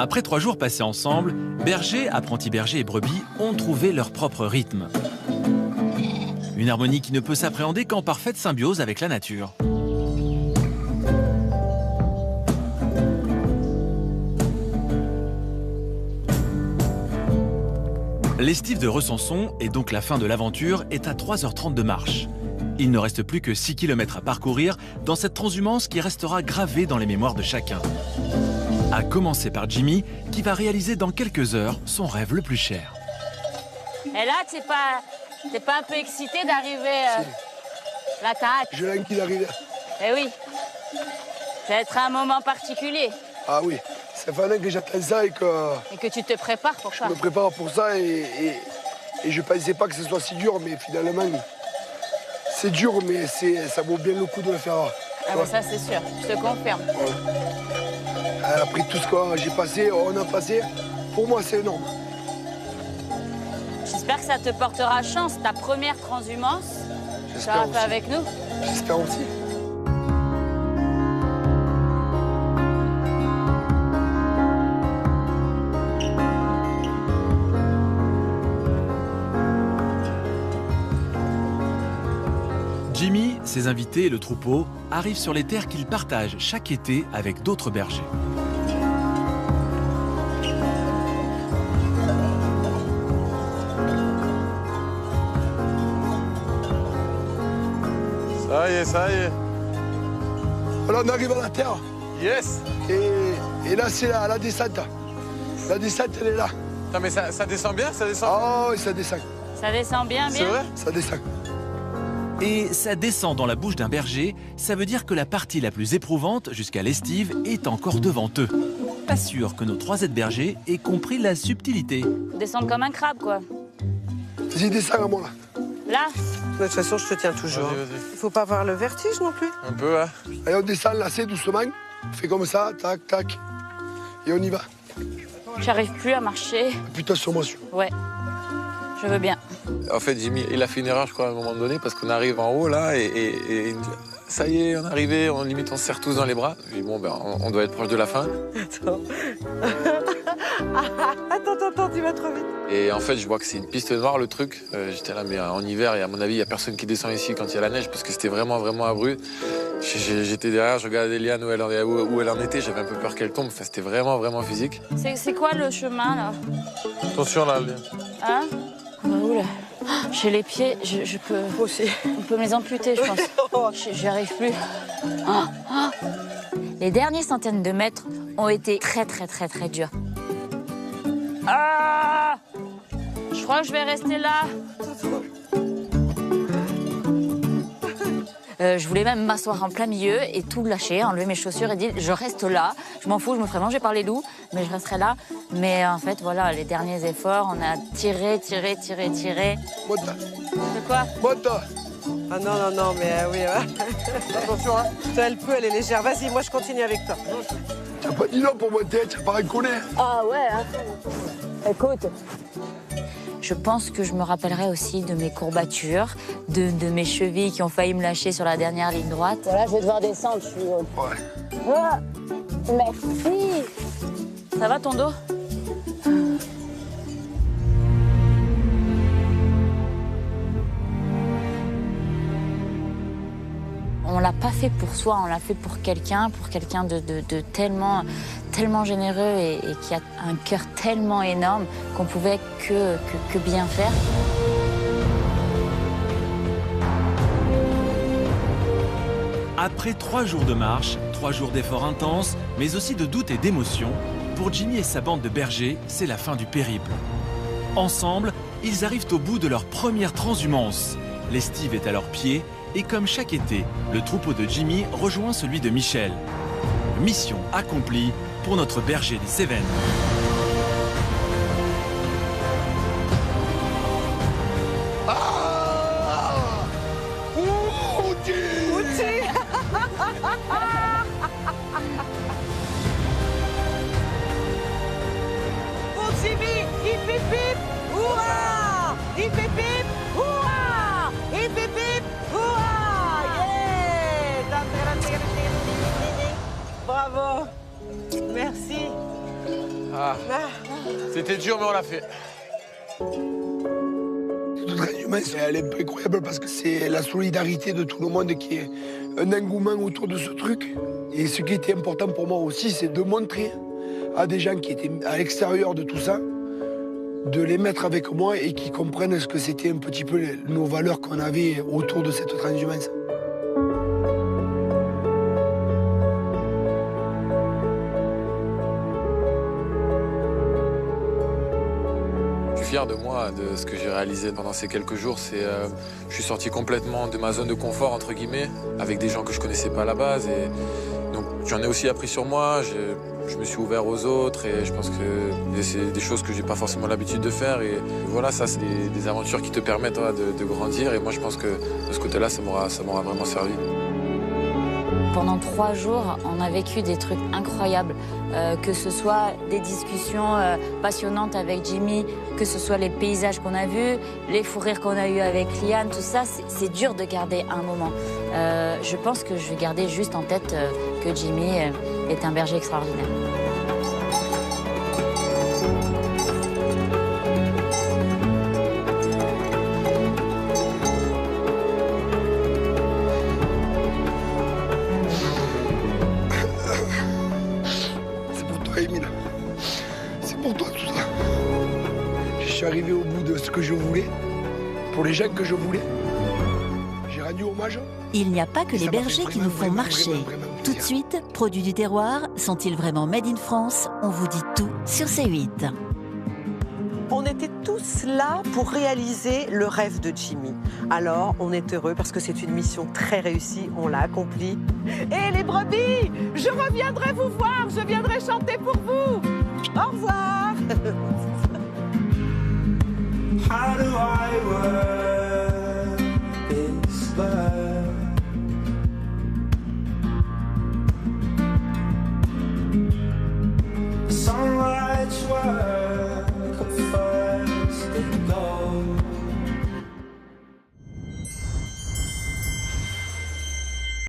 Après 3 jours passés ensemble, berger, apprenti berger et brebis ont trouvé leur propre rythme. Une harmonie qui ne peut s'appréhender qu'en parfaite symbiose avec la nature. L'estive de Recenson, et donc la fin de l'aventure, est à 3h30 de marche. Il ne reste plus que 6 km à parcourir dans cette transhumance qui restera gravée dans les mémoires de chacun. À commencer par Jimmy, qui va réaliser dans quelques heures son rêve le plus cher. Et là, t'es pas un peu excité d'arriver là, t'as hâte. Je l'aime qu'il arrive. Eh oui. Ça va être un moment particulier. Ah oui, ça fait un an que j'attends ça et que tu te prépares pour ça. Je me prépare pour ça et je pensais pas que ce soit si dur, mais finalement, c'est dur, mais ça vaut bien le coup de le faire. Ah bah ça, c'est sûr, je te confirme. Ouais. Après tout ce que j'ai passé, on a passé, pour moi, c'est énorme. J'espère que ça te portera chance, ta première transhumance. J'espère Tu auras fait avec nous. J'espère aussi. Jimmy, ses invités et le troupeau arrivent sur les terres qu'ils partagent chaque été avec d'autres bergers. Ça y est, ça y est. Alors on arrive à la terre. Yes. Et là, c'est la descente. La descente, elle est là. Non mais ça descend bien, ça descend. Ah oui, ça descend. Ça descend bien, bien. C'est vrai? Ça descend. Et ça descend dans la bouche d'un berger, ça veut dire que la partie la plus éprouvante, jusqu'à l'estive, est encore devant eux. Pas sûr que nos 3 aides-bergers aient compris la subtilité. Descendre comme un crabe, quoi. Vas-y, descends à moi, là. Là, De toute façon, je te tiens toujours. Vas-y, vas-y. Il faut pas avoir le vertige non plus. Un peu, hein. Allez, on descend là, assez doucement. On fait comme ça, tac, tac. Et on y va. j'arrive plus à marcher. Putain, sur moi, Ouais, je veux bien. En fait, Jimmy, il a fait une erreur, je crois, à un moment donné, parce qu'on arrive en haut, là, et il me dit, ça y est, on est arrivé, limite, on se serre tous dans les bras. Je dis, bon, ben, on doit être proche de la fin. Attends. Attends, tu vas trop vite. Et en fait, je vois que c'est une piste noire, le truc. J'étais là, mais en hiver, et à mon avis, il n'y a personne qui descend ici quand il y a la neige, parce que c'était vraiment, vraiment abrupt. J'étais derrière, je regardais Liane où elle en était, j'avais un peu peur qu'elle tombe. Enfin, c'était vraiment, vraiment physique. C'est quoi le chemin, là? Attention, là, Liane. Hein? Oula. J'ai les pieds, je peux... Aussi. On peut me les amputer, je pense. J'y arrive plus. Ah, ah. Les dernières centaines de mètres ont été très, très, très, très durs. Ah! Je crois que je vais rester là. Je voulais même m'asseoir en plein milieu et tout lâcher, enlever mes chaussures et dire je reste là. Je m'en fous, je me ferai manger par les loups, mais je resterai là. Mais en fait, voilà, les derniers efforts, on a tiré. Monte. C'est quoi? Monte. Ah non, mais oui. Attention, hein. Elle peut, elle est légère. Vas-y, moi je continue avec toi. Tu n'as pas dit non pour monter, tu n'as pas reconnu. Ah ouais, hein. Écoute. Je pense que je me rappellerai aussi de mes courbatures, de mes chevilles qui ont failli me lâcher sur la dernière ligne droite. Voilà, je vais devoir descendre, je suis... Ouais. Ah, merci. Ça va ton dos? On l'a pas fait pour soi, on l'a fait pour quelqu'un de tellement, tellement généreux et qui a un cœur tellement énorme qu'on pouvait que bien faire. Après 3 jours de marche, 3 jours d'efforts intenses, mais aussi de doutes et d'émotions, pour Jimmy et sa bande de bergers, c'est la fin du périple. Ensemble, ils arrivent au bout de leur première transhumance. L'estive est à leurs pieds et comme chaque été, le troupeau de Jimmy rejoint celui de Michel. Mission accomplie pour notre berger des Cévennes. Pour Jimmy, il fait pip, hurrah! Il fait pip, hurrah! Il fait pip, hurrah! Yeah! Bravo! Merci. C'était dur, mais on l'a fait. Cette transhumance, elle est incroyable parce que c'est la solidarité de tout le monde qui est un engouement autour de ce truc. Et ce qui était important pour moi aussi, c'est de montrer à des gens qui étaient à l'extérieur de tout ça, de les mettre avec moi et qui comprennent ce que c'était un petit peu nos valeurs qu'on avait autour de cette transhumance. Je suis fier de moi, de ce que j'ai réalisé pendant ces quelques jours. Je suis sorti complètement de ma zone de confort, entre guillemets, avec des gens que je connaissais pas à la base. Et donc j'en ai aussi appris sur moi. Je me suis ouvert aux autres et je pense que c'est des choses que j'ai pas forcément l'habitude de faire. Et voilà, ça, c'est des aventures qui te permettent de grandir. Et moi, je pense que de ce côté-là, ça m'aura vraiment servi. Pendant 3 jours, on a vécu des trucs incroyables, que ce soit des discussions passionnantes avec Jimmy, que ce soit les paysages qu'on a vus, les fous rires qu'on a eus avec Liane, tout ça, c'est dur de garder un moment. Je pense que je vais garder juste en tête que Jimmy est un berger extraordinaire. Je suis arrivé au bout de ce que je voulais, pour les gens que je voulais. J'ai rendu hommage. Il n'y a pas que les bergers qui nous font marcher. Tout de suite, produits du terroir, sont-ils vraiment made in France? On vous dit tout sur C8. On était tous là pour réaliser le rêve de Jimmy. Alors, on est heureux parce que c'est une mission très réussie, on l'a accomplie. Et les brebis, je reviendrai vous voir, je viendrai chanter pour vous. Au revoir.